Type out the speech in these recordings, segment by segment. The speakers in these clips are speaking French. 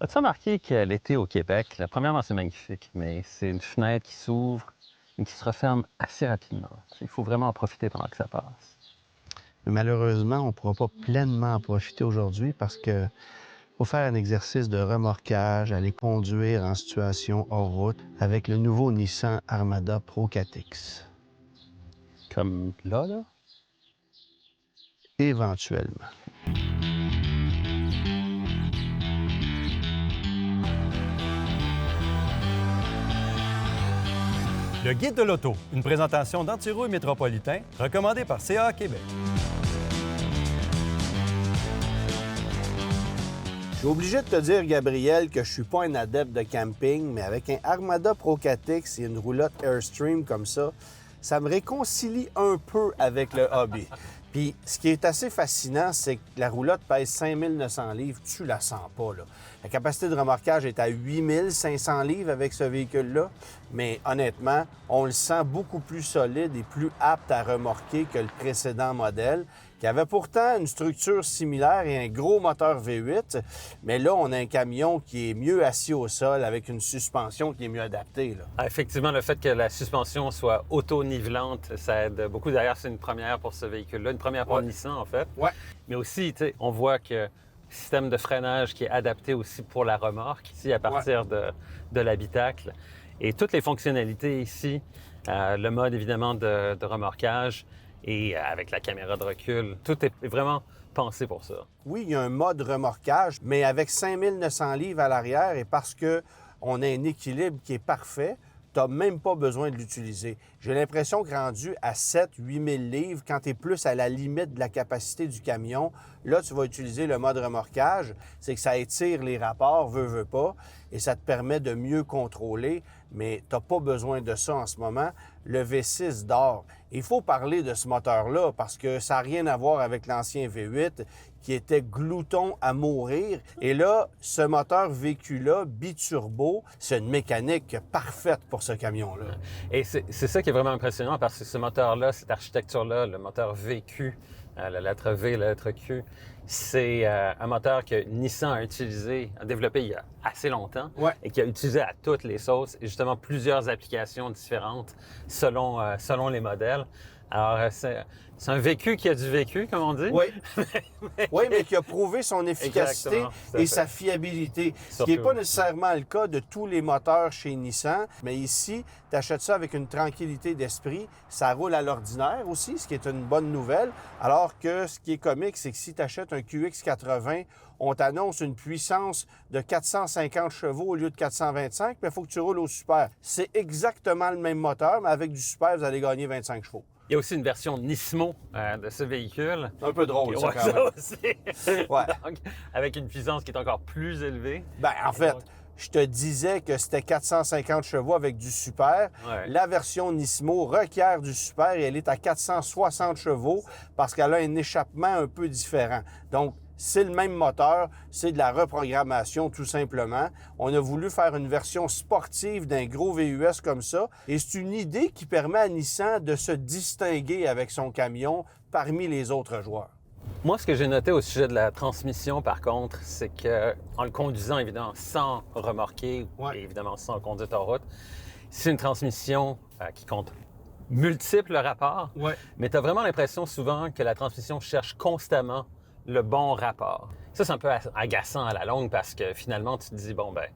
As-tu remarqué que l'été au Québec, là, premièrement, c'est magnifique, mais c'est une fenêtre qui s'ouvre et qui se referme assez rapidement. Il faut vraiment en profiter pendant que ça passe. Mais malheureusement, on ne pourra pas pleinement en profiter aujourd'hui parce que faut faire un exercice de remorquage, aller conduire en situation hors route avec le nouveau Nissan Armada Pro 4X. Comme là. Éventuellement. Le Guide de l'auto, une présentation d'Antirouille Métropolitain, recommandé par CA Québec. Je suis obligé de te dire, Gabriel, que je suis pas un adepte de camping, mais avec un Armada Pro 4X et une roulotte Airstream comme ça me réconcilie un peu avec le hobby. Puis, ce qui est assez fascinant, c'est que la roulotte pèse 5900 livres. Tu la sens pas, là. La capacité de remorquage est à 8500 livres avec ce véhicule-là. Mais honnêtement, on le sent beaucoup plus solide et plus apte à remorquer que le précédent modèle, qui avait pourtant une structure similaire et un gros moteur V8. Mais là, on a un camion qui est mieux assis au sol avec une suspension qui est mieux adaptée, là. Ah, effectivement, le fait que la suspension soit auto-nivelante, ça aide beaucoup. D'ailleurs, c'est une première pour ce véhicule-là, une première pour Nissan, en fait. Ouais. Mais aussi, tu sais, on voit que système de freinage qui est adapté aussi pour la remorque, ici, à partir de l'habitacle. Et toutes les fonctionnalités ici, le mode, évidemment, de remorquage et avec la caméra de recul, tout est vraiment pensé pour ça. Oui, il y a un mode remorquage, mais avec 5900 livres à l'arrière et parce que on a un équilibre qui est parfait, tu n'as même pas besoin de l'utiliser. J'ai l'impression que rendu à 7-8 000 livres, quand tu es plus à la limite de la capacité du camion, là, tu vas utiliser le mode remorquage. C'est que ça étire les rapports, veut pas, et ça te permet de mieux contrôler, mais tu n'as pas besoin de ça en ce moment. Le V6 dort. Il faut parler de ce moteur-là parce que ça n'a rien à voir avec l'ancien V8 qui était glouton à mourir. Et là, ce moteur VQ-là, biturbo, c'est une mécanique parfaite pour ce camion-là. Et c'est ça qui est vraiment impressionnant parce que ce moteur-là, cette architecture-là, le moteur VQ, la lettre V, la lettre Q, c'est un moteur que Nissan a utilisé, a développé il y a assez longtemps et qui a utilisé à toutes les sauces et justement plusieurs applications différentes selon les modèles. Alors, c'est un vécu qui a du vécu, comme on dit. Oui, mais qui a prouvé son efficacité et sa fiabilité. Ce qui n'est pas nécessairement le cas de tous les moteurs chez Nissan. Mais ici, tu achètes ça avec une tranquillité d'esprit. Ça roule à l'ordinaire aussi, ce qui est une bonne nouvelle. Alors que ce qui est comique, c'est que si tu achètes un QX80, on t'annonce une puissance de 450 chevaux au lieu de 425, mais il faut que tu roules au super. C'est exactement le même moteur, mais avec du super, vous allez gagner 25 chevaux. Il y a aussi une version Nismo de ce véhicule. Un peu drôle, ça, quand même. Ça aussi. Ouais. Donc, avec une puissance qui est encore plus élevée. Ben, en fait, je te disais que c'était 450 chevaux avec du super. Ouais. La version Nismo requiert du super et elle est à 460 chevaux parce qu'elle a un échappement un peu différent. Donc, c'est le même moteur, c'est de la reprogrammation tout simplement. On a voulu faire une version sportive d'un gros VUS comme ça et c'est une idée qui permet à Nissan de se distinguer avec son camion parmi les autres joueurs. Moi, ce que j'ai noté au sujet de la transmission, par contre, c'est que en le conduisant, évidemment, sans remorquer et évidemment sans conduite en route, c'est une transmission qui compte multiples rapports, mais tu as vraiment l'impression souvent que la transmission cherche constamment le bon rapport. Ça, c'est un peu agaçant à la longue parce que finalement, tu te dis, bon, ben,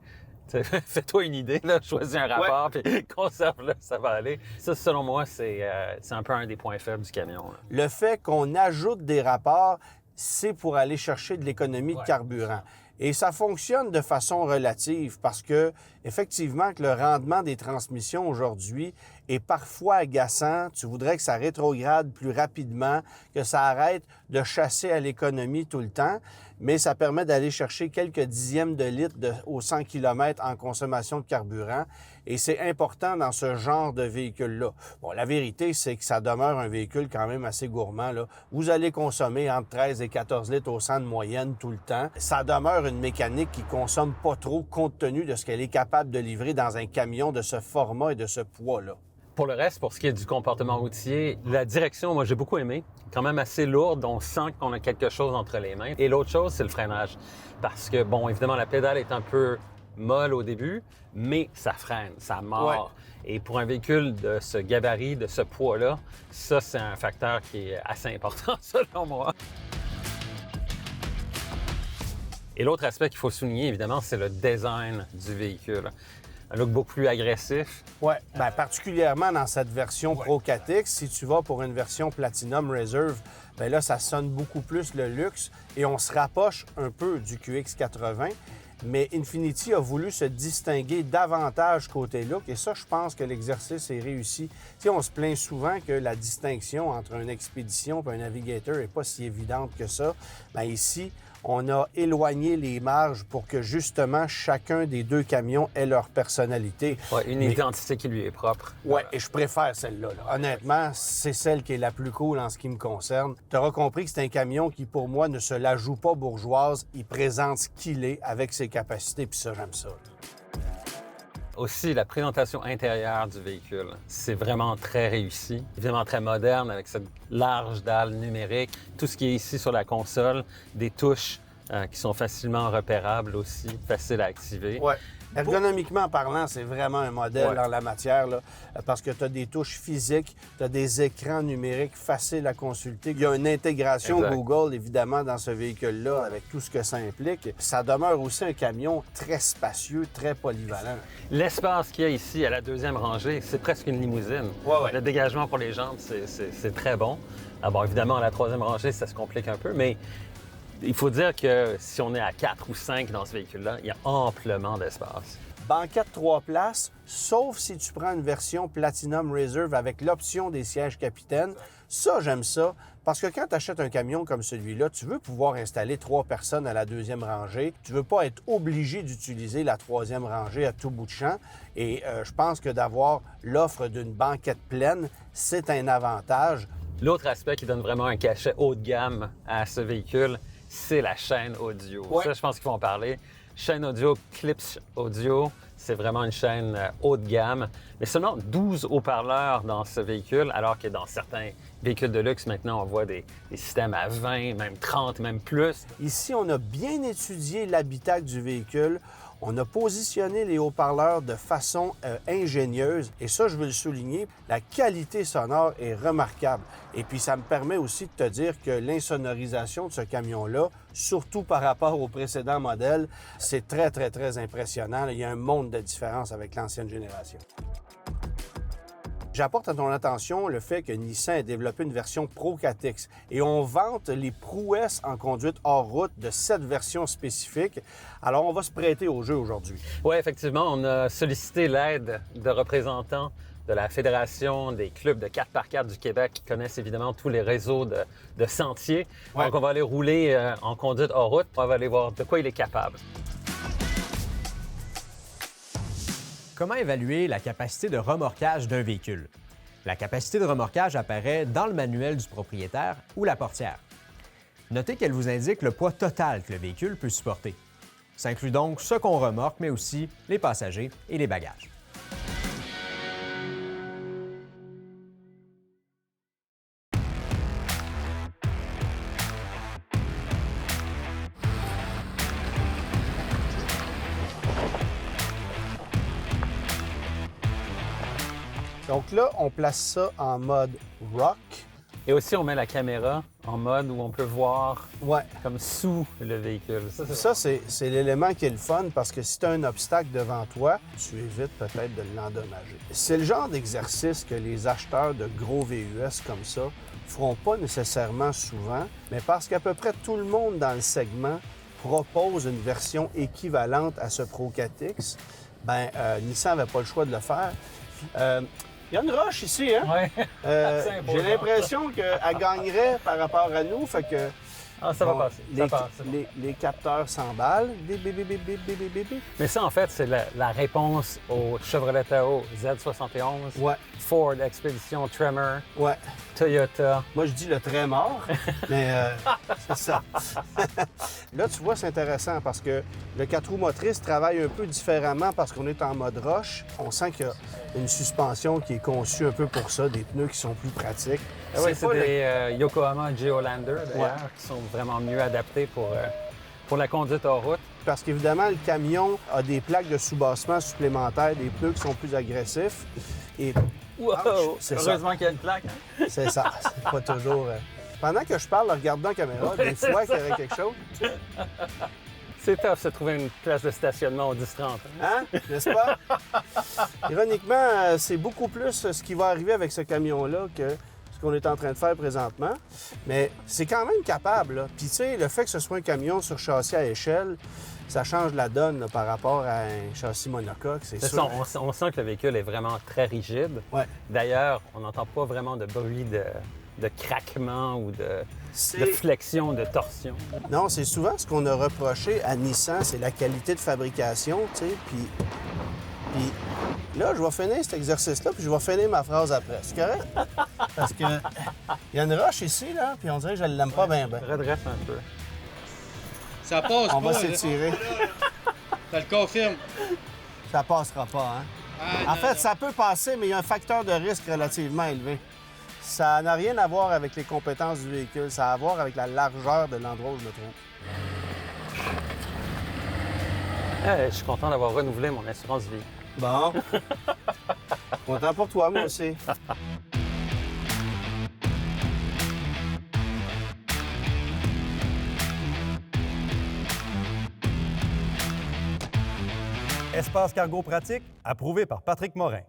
fais-toi une idée, là, choisis un rapport, puis conserve-le, ça va aller. Ça, selon moi, c'est un peu un des points faibles du camion. Là. Le fait qu'on ajoute des rapports, c'est pour aller chercher de l'économie de carburant. Et ça fonctionne de façon relative parce que, effectivement, que le rendement des transmissions aujourd'hui est parfois agaçant. Tu voudrais que ça rétrograde plus rapidement, que ça arrête de chasser à l'économie tout le temps, mais ça permet d'aller chercher quelques dixièmes de litre au 100 km en consommation de carburant. Et c'est important dans ce genre de véhicule-là. Bon, la vérité, c'est que ça demeure un véhicule quand même assez gourmand, là. Vous allez consommer entre 13 et 14 litres au 100 de moyenne tout le temps. Ça demeure une mécanique qui consomme pas trop compte tenu de ce qu'elle est capable de livrer dans un camion de ce format et de ce poids-là. Pour le reste, pour ce qui est du comportement routier, la direction, moi, j'ai beaucoup aimé. Quand même assez lourde, on sent qu'on a quelque chose entre les mains. Et l'autre chose, c'est le freinage. Parce que, bon, évidemment, la pédale est un peu molle au début, mais ça freine, ça mord. Ouais. Et pour un véhicule de ce gabarit, de ce poids-là, ça, c'est un facteur qui est assez important, selon moi. Et l'autre aspect qu'il faut souligner, évidemment, c'est le design du véhicule. Un look beaucoup plus agressif. Oui, particulièrement dans cette version Pro 4X. Si tu vas pour une version Platinum Reserve, bien là, ça sonne beaucoup plus le luxe et on se rapproche un peu du QX80. Mais Infiniti a voulu se distinguer davantage côté look et ça, je pense que l'exercice est réussi. Tu sais, on se plaint souvent que la distinction entre une Expedition et un Navigator n'est pas si évidente que ça. Bien ici, on a éloigné les marges pour que justement chacun des deux camions ait leur personnalité. Oui, une identité qui lui est propre. Oui, et je préfère celle-là. Là. Honnêtement, c'est celle qui est la plus cool en ce qui me concerne. Tu auras compris que c'est un camion qui, pour moi, ne se la joue pas bourgeoise. Il présente ce qu'il est avec ses capacités, puis ça, j'aime ça. Aussi, la présentation intérieure du véhicule, c'est vraiment très réussi, évidemment très moderne avec cette large dalle numérique. Tout ce qui est ici sur la console, des touches qui sont facilement repérables aussi, faciles à activer. Ouais. Ergonomiquement parlant, c'est vraiment un modèle en la matière, là, parce que tu as des touches physiques, tu as des écrans numériques faciles à consulter. Il y a une intégration Google, évidemment, dans ce véhicule-là, avec tout ce que ça implique. Ça demeure aussi un camion très spacieux, très polyvalent. L'espace qu'il y a ici, à la deuxième rangée, c'est presque une limousine. Le dégagement pour les jambes, c'est très bon. Alors, bon, évidemment, à la troisième rangée, ça se complique un peu, mais il faut dire que si on est à 4 ou 5 dans ce véhicule-là, il y a amplement d'espace. Banquette 3 places, sauf si tu prends une version Platinum Reserve avec l'option des sièges capitaine. Ça, j'aime ça, parce que quand tu achètes un camion comme celui-là, tu veux pouvoir installer 3 personnes à la deuxième rangée. Tu veux pas être obligé d'utiliser la troisième rangée à tout bout de champ. Et je pense que d'avoir l'offre d'une banquette pleine, c'est un avantage. L'autre aspect qui donne vraiment un cachet haut de gamme à ce véhicule, c'est la chaîne audio. Ça, je pense qu'il faut en parler. Chaîne audio, Klipsch Audio, c'est vraiment une chaîne haut de gamme. Mais seulement 12 haut-parleurs dans ce véhicule, alors que dans certains véhicules de luxe, maintenant, on voit des systèmes à 20, même 30, même plus. Ici, on a bien étudié l'habitacle du véhicule. On a positionné les haut-parleurs de façon ingénieuse. Et ça, je veux le souligner, la qualité sonore est remarquable. Et puis, ça me permet aussi de te dire que l'insonorisation de ce camion-là, surtout par rapport au précédent modèle, c'est très, très, très impressionnant. Il y a un monde de différence avec l'ancienne génération. J'apporte à ton attention le fait que Nissan a développé une version Pro 4X et on vante les prouesses en conduite hors route de cette version spécifique. Alors, on va se prêter au jeu aujourd'hui. Oui, effectivement, on a sollicité l'aide de représentants de la Fédération des clubs de 4x4 du Québec qui connaissent évidemment tous les réseaux de sentiers. Donc, on va aller rouler en conduite hors route. On va aller voir de quoi il est capable. Comment évaluer la capacité de remorquage d'un véhicule? La capacité de remorquage apparaît dans le manuel du propriétaire ou la portière. Notez qu'elle vous indique le poids total que le véhicule peut supporter. Ça inclut donc ce qu'on remorque, mais aussi les passagers et les bagages. Donc là, on place ça en mode rock. Et aussi, on met la caméra en mode où on peut voir Ouais. comme sous le véhicule. Ça, c'est l'élément qui est le fun parce que si tu as un obstacle devant toi, tu évites peut-être de l'endommager. C'est le genre d'exercice que les acheteurs de gros VUS comme ça feront pas nécessairement souvent, mais parce qu'à peu près tout le monde dans le segment propose une version équivalente à ce Pro 4X, Nissan n'avait pas le choix de le faire. Il y a une roche ici, hein? Oui. J'ai l'impression qu'elle gagnerait par rapport à nous, fait que... Ah, ça va passer. Ça passe, c'est bon. Les capteurs s'emballent. Mais ça, en fait, c'est la réponse au Chevrolet Tahoe Z71, Ouais. Ford Expedition Tremor, Ouais. Toyota. Moi, je dis le très mort, mais c'est ça. Là, tu vois, c'est intéressant parce que le 4 roues motrices travaille un peu différemment parce qu'on est en mode roche. On sent qu'il y a une suspension qui est conçue un peu pour ça, des pneus qui sont plus pratiques. Oui, c'est des Yokohama Geolander, d'ailleurs, qui sont vraiment mieux adaptés pour la conduite en route. Parce qu'évidemment, le camion a des plaques de soubassement supplémentaires, des pneus qui sont plus agressifs. Et Wow! c'est Heureusement qu'il y a une plaque. Hein? C'est ça, c'est pas toujours... Pendant que je parle, regarde dans la caméra, des fois qu'il y aurait quelque chose. C'est tough de trouver une place de stationnement au 10-30. Hein? N'est-ce pas? Ironiquement, c'est beaucoup plus ce qui va arriver avec ce camion-là que ce qu'on est en train de faire présentement. Mais c'est quand même capable, là. Puis tu sais, le fait que ce soit un camion sur châssis à échelle, ça change la donne là, par rapport à un châssis monocoque, c'est sûr. Ça, on sent que le véhicule est vraiment très rigide. Ouais. D'ailleurs, on n'entend pas vraiment de bruit de craquement ou de flexion, de torsion. Non, c'est souvent ce qu'on a reproché à Nissan, c'est la qualité de fabrication, tu sais, puis là, je vais finir cet exercice-là, puis je vais finir ma phrase après. C'est correct? Parce que il y a une roche ici, là, puis on dirait que je ne l'aime pas bien. Redresse un peu. Ça passe On va pas, s'étirer. Ça le confirme. Ça passera pas, hein? Ah, En fait, ça peut passer, mais il y a un facteur de risque relativement élevé. Ça n'a rien à voir avec les compétences du véhicule, ça a à voir avec la largeur de l'endroit où je me trouve. Je suis content d'avoir renouvelé mon assurance vie. Bon. Content pour toi, moi aussi. Espace Cargo Pratique, approuvé par Patrick Morin.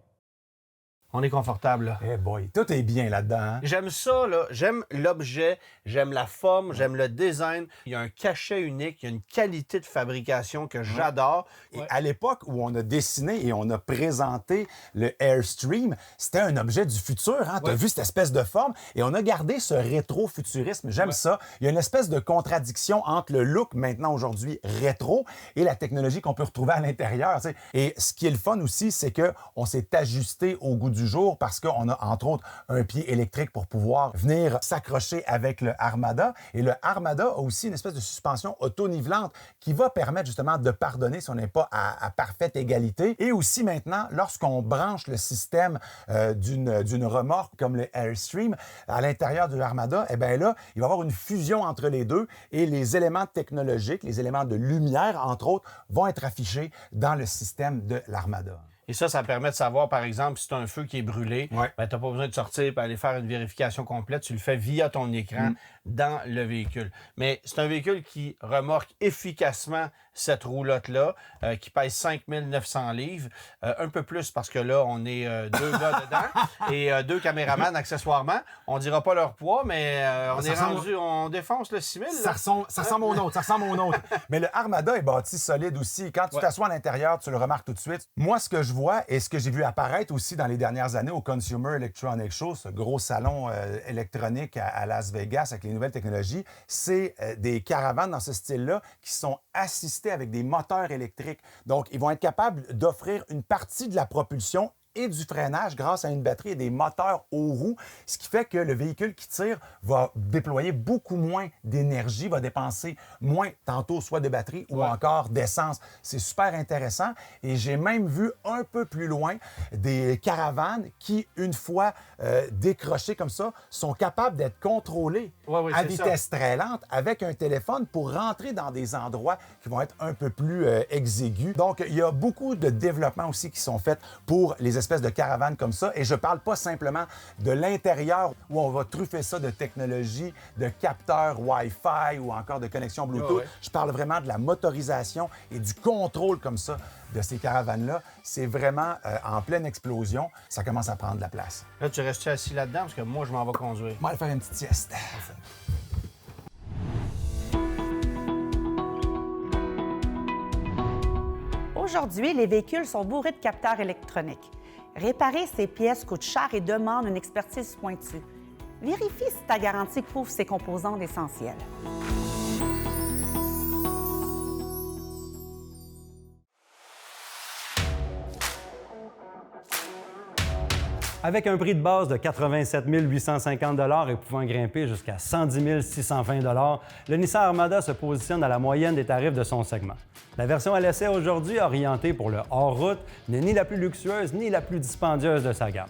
On est confortable, là. Eh boy, tout est bien là-dedans. Hein? J'aime ça, là. J'aime l'objet, j'aime la forme, j'aime le design. Il y a un cachet unique, il y a une qualité de fabrication que j'adore. Et à l'époque où on a dessiné et on a présenté le Airstream, c'était un objet du futur. Hein? Tu as vu cette espèce de forme et on a gardé ce rétro-futurisme. J'aime ça. Il y a une espèce de contradiction entre le look maintenant aujourd'hui rétro et la technologie qu'on peut retrouver à l'intérieur. Tu sais. Et ce qui est le fun aussi, c'est qu'on s'est ajusté au goût du jour parce qu'on a entre autres un pied électrique pour pouvoir venir s'accrocher avec le Armada. Et le Armada a aussi une espèce de suspension auto-nivelante qui va permettre justement de pardonner si on n'est pas à parfaite égalité. Et aussi maintenant, lorsqu'on branche le système d'une remorque comme le Airstream à l'intérieur de l'Armada, eh bien là, il va y avoir une fusion entre les deux et les éléments technologiques, les éléments de lumière, entre autres, vont être affichés dans le système de l'Armada. Et ça permet de savoir, par exemple, si tu as un feu qui est brûlé, tu n'as pas besoin de sortir et aller faire une vérification complète. Tu le fais via ton écran dans le véhicule. Mais c'est un véhicule qui remorque efficacement cette roulotte-là, qui pèse 5900 livres. Un peu plus parce que là, on est deux gars dedans et deux caméramans accessoirement. On ne dira pas leur poids, mais on défonce le 6000. Ça ressemble au nôtre, Mais le Armada est bâti solide aussi. Quand tu t'assois à l'intérieur, tu le remarques tout de suite. Moi, ce que je vois et ce que j'ai vu apparaître aussi dans les dernières années au Consumer Electronics Show, ce gros salon électronique à Las Vegas avec les nouvelles technologies, c'est des caravanes dans ce style-là qui sont assistées avec des moteurs électriques. Donc, ils vont être capables d'offrir une partie de la propulsion et du freinage grâce à une batterie et des moteurs aux roues, ce qui fait que le véhicule qui tire va déployer beaucoup moins d'énergie, va dépenser moins tantôt soit de batterie ou encore d'essence. C'est super intéressant et j'ai même vu un peu plus loin des caravanes qui, une fois décrochées comme ça, sont capables d'être contrôlées à vitesse très lente avec un téléphone pour rentrer dans des endroits qui vont être un peu plus exigus. Donc, il y a beaucoup de développements aussi qui sont faits pour les espèce de caravane comme ça. Et je parle pas simplement de l'intérieur où on va truffer ça de technologie, de capteurs Wi-Fi ou encore de connexion Bluetooth. Je parle vraiment de la motorisation et du contrôle comme ça de ces caravanes-là. C'est vraiment en pleine explosion. Ça commence à prendre de la place. Là, tu restes assis là-dedans parce que moi, je m'en vais conduire. On va aller faire une petite sieste. Aujourd'hui, les véhicules sont bourrés de capteurs électroniques. Réparer ces pièces coûte cher et demande une expertise pointue. Vérifie si ta garantie couvre ces composantes essentielles. Avec un prix de base de 87 850 et pouvant grimper jusqu'à 110 620 le Nissan Armada se positionne à la moyenne des tarifs de son segment. La version à l'essai aujourd'hui, orientée pour le hors-route, n'est ni la plus luxueuse ni la plus dispendieuse de sa gamme.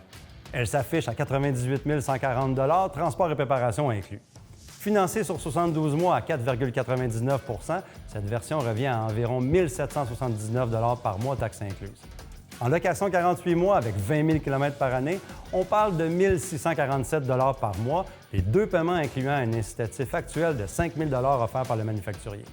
Elle s'affiche à 98 140 transport et préparation inclus. Financée sur 72 mois à 4,99 cette version revient à environ 1 779 par mois, taxes incluses. En location 48 mois avec 20 000 km par année, on parle de 1 647 par mois et 2 paiements incluant un incitatif actuel de 5 000 offert par le manufacturier.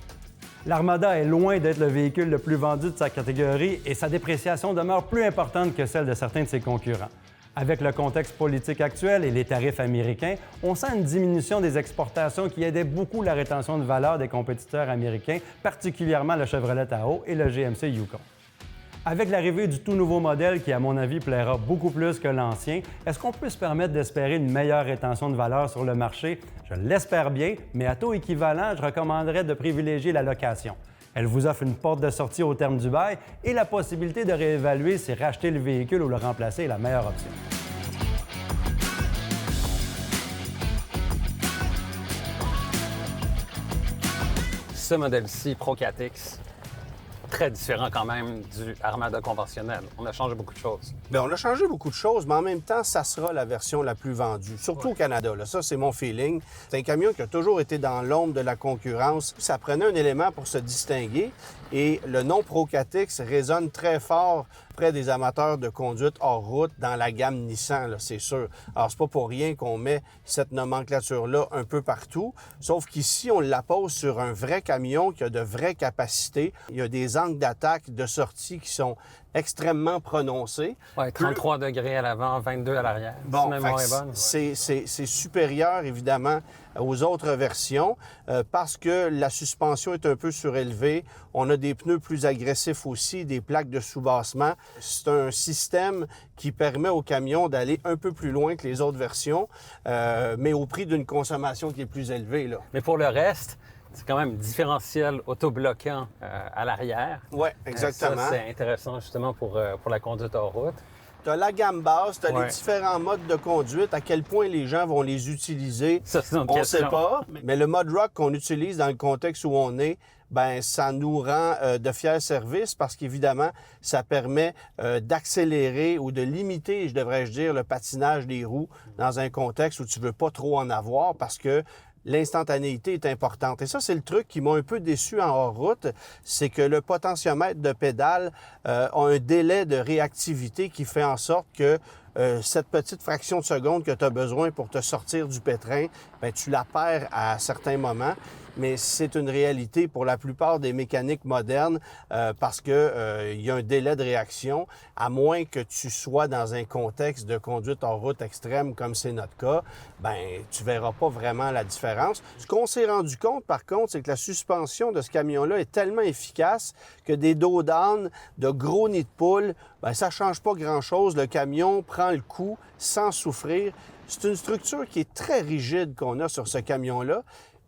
L'Armada est loin d'être le véhicule le plus vendu de sa catégorie et sa dépréciation demeure plus importante que celle de certains de ses concurrents. Avec le contexte politique actuel et les tarifs américains, on sent une diminution des exportations qui aidait beaucoup la rétention de valeur des compétiteurs américains, particulièrement le Chevrolet Tahoe et le GMC Yukon. Avec l'arrivée du tout nouveau modèle qui, à mon avis, plaira beaucoup plus que l'ancien, est-ce qu'on peut se permettre d'espérer une meilleure rétention de valeur sur le marché? Je l'espère bien, mais à taux équivalent, je recommanderais de privilégier la location. Elle vous offre une porte de sortie au terme du bail et la possibilité de réévaluer si racheter le véhicule ou le remplacer est la meilleure option. Ce modèle-ci, Pro 4X, très différent quand même du Armada conventionnel. On a changé beaucoup de choses. Bien, on a changé beaucoup de choses, mais en même temps, ça sera la version la plus vendue, surtout au Canada. Là. Ça, c'est mon feeling. C'est un camion qui a toujours été dans l'ombre de la concurrence. Ça prenait un élément pour se distinguer et le nom Pro 4X résonne très fort près des amateurs de conduite hors route dans la gamme Nissan, là, c'est sûr. Alors, c'est pas pour rien qu'on met cette nomenclature-là un peu partout, sauf qu'ici, on la pose sur un vrai camion qui a de vraies capacités. Il y a des angles d'attaque, de sortie qui sont extrêmement prononcés. Oui, 33 degrés à l'avant, 22 à l'arrière. Bon, c'est c'est supérieur, évidemment, aux autres versions parce que la suspension est un peu surélevée. On a des pneus plus agressifs aussi, des plaques de soubassement. C'est un système qui permet au camion d'aller un peu plus loin que les autres versions, mais au prix d'une consommation qui est plus élevée, là. Mais pour le reste, c'est quand même différentiel autobloquant à l'arrière. Oui, exactement. Ça, c'est intéressant justement pour la conduite hors route. Tu as la gamme basse, tu as les différents modes de conduite, à quel point les gens vont les utiliser, ça, c'est on ne sait pas. Mais le mode rock qu'on utilise dans le contexte où on est, ben ça nous rend de fiers services parce qu'évidemment, ça permet d'accélérer ou de limiter, devrais-je dire, le patinage des roues dans un contexte où tu veux pas trop en avoir parce que l'instantanéité est importante. Et ça, c'est le truc qui m'a un peu déçu en hors-route, c'est que le potentiomètre de pédale a un délai de réactivité qui fait en sorte que cette petite fraction de seconde que tu as besoin pour te sortir du pétrin, bien, tu la perds à certains moments. Mais c'est une réalité pour la plupart des mécaniques modernes parce que il y a un délai de réaction, à moins que tu sois dans un contexte de conduite en route extrême comme c'est notre cas, ben tu verras pas vraiment la différence. Ce qu'on s'est rendu compte, par contre, c'est que la suspension de ce camion-là est tellement efficace que des dos down, de gros nids de poule, ben ça change pas grand-chose. Le camion prend le coup sans souffrir. C'est une structure qui est très rigide qu'on a sur ce camion-là.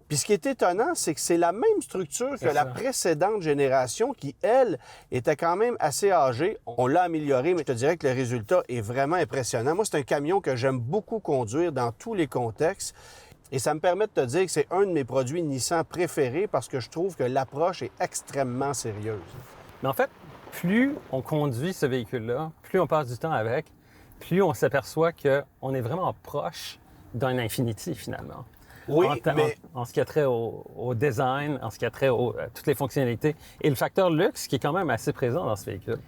Puis ce qui est étonnant, c'est que c'est la même structure que la précédente génération qui, elle, était quand même assez âgée. On l'a améliorée, mais je te dirais que le résultat est vraiment impressionnant. Moi, c'est un camion que j'aime beaucoup conduire dans tous les contextes. Et ça me permet de te dire que c'est un de mes produits Nissan préférés parce que je trouve que l'approche est extrêmement sérieuse. Mais en fait, plus on conduit ce véhicule-là, plus on passe du temps avec, plus on s'aperçoit qu'on est vraiment proche d'un Infiniti, finalement. Oui, en ce qui a trait au design, en ce qui a trait à toutes les fonctionnalités et le facteur luxe qui est quand même assez présent dans ce véhicule.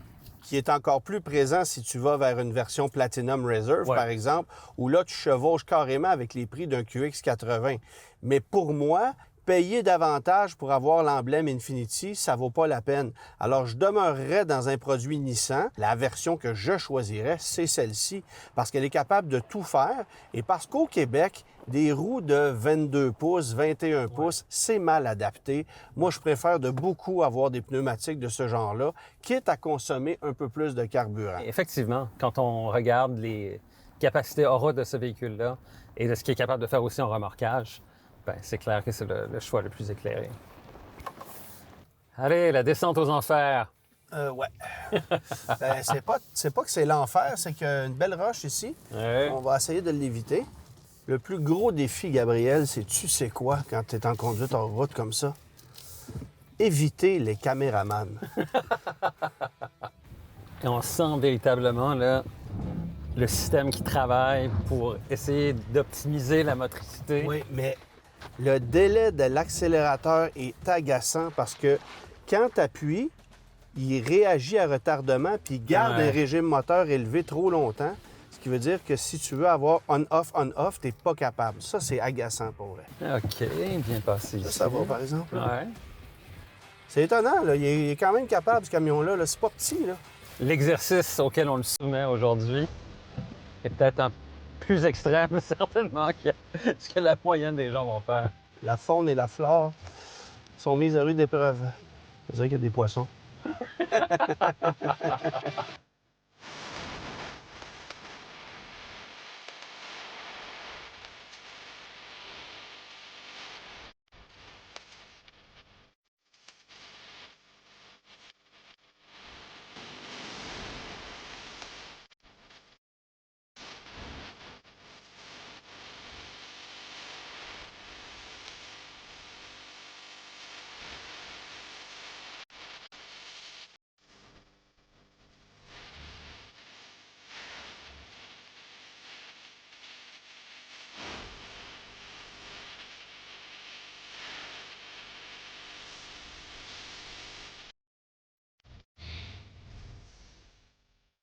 Qui est encore plus présent si tu vas vers une version Platinum Reserve, par exemple, où là, tu chevauches carrément avec les prix d'un QX80. Mais pour moi, payer davantage pour avoir l'emblème Infiniti, ça vaut pas la peine. Alors, je demeurerais dans un produit Nissan. La version que je choisirais, c'est celle-ci, parce qu'elle est capable de tout faire et parce qu'au Québec, des roues de 22 pouces, 21 pouces, c'est mal adapté. Moi, je préfère de beaucoup avoir des pneumatiques de ce genre-là, quitte à consommer un peu plus de carburant. Effectivement, quand on regarde les capacités hors route de ce véhicule-là et de ce qu'il est capable de faire aussi en remorquage, bien, c'est clair que c'est le choix le plus éclairé. Allez, la descente aux enfers. Ouais. Ben, c'est pas que c'est l'enfer, c'est qu'il y a une belle roche ici. Ouais. On va essayer de l'éviter. Le plus gros défi, Gabriel, c'est tu sais quoi quand tu es en conduite en route comme ça? Éviter les caméramans. Et on sent véritablement là, le système qui travaille pour essayer d'optimiser la motricité. Oui, mais le délai de l'accélérateur est agaçant parce que quand tu appuies, il réagit à retardement puis il garde Ouais. un régime moteur élevé trop longtemps. Ce qui veut dire que si tu veux avoir on-off, tu n'es pas capable. Ça, c'est agaçant pour vrai. OK, bien passé ici. Ça va, par exemple. là. Ouais. C'est étonnant, là. Il est quand même capable, ce camion-là. Là. C'est pas petit, là. L'exercice auquel on le soumet aujourd'hui est peut-être un plus extrême, certainement, que ce que la moyenne des gens vont faire. La faune et la flore sont mises à rude épreuve. C'est-à-dire qu'il y a des poissons.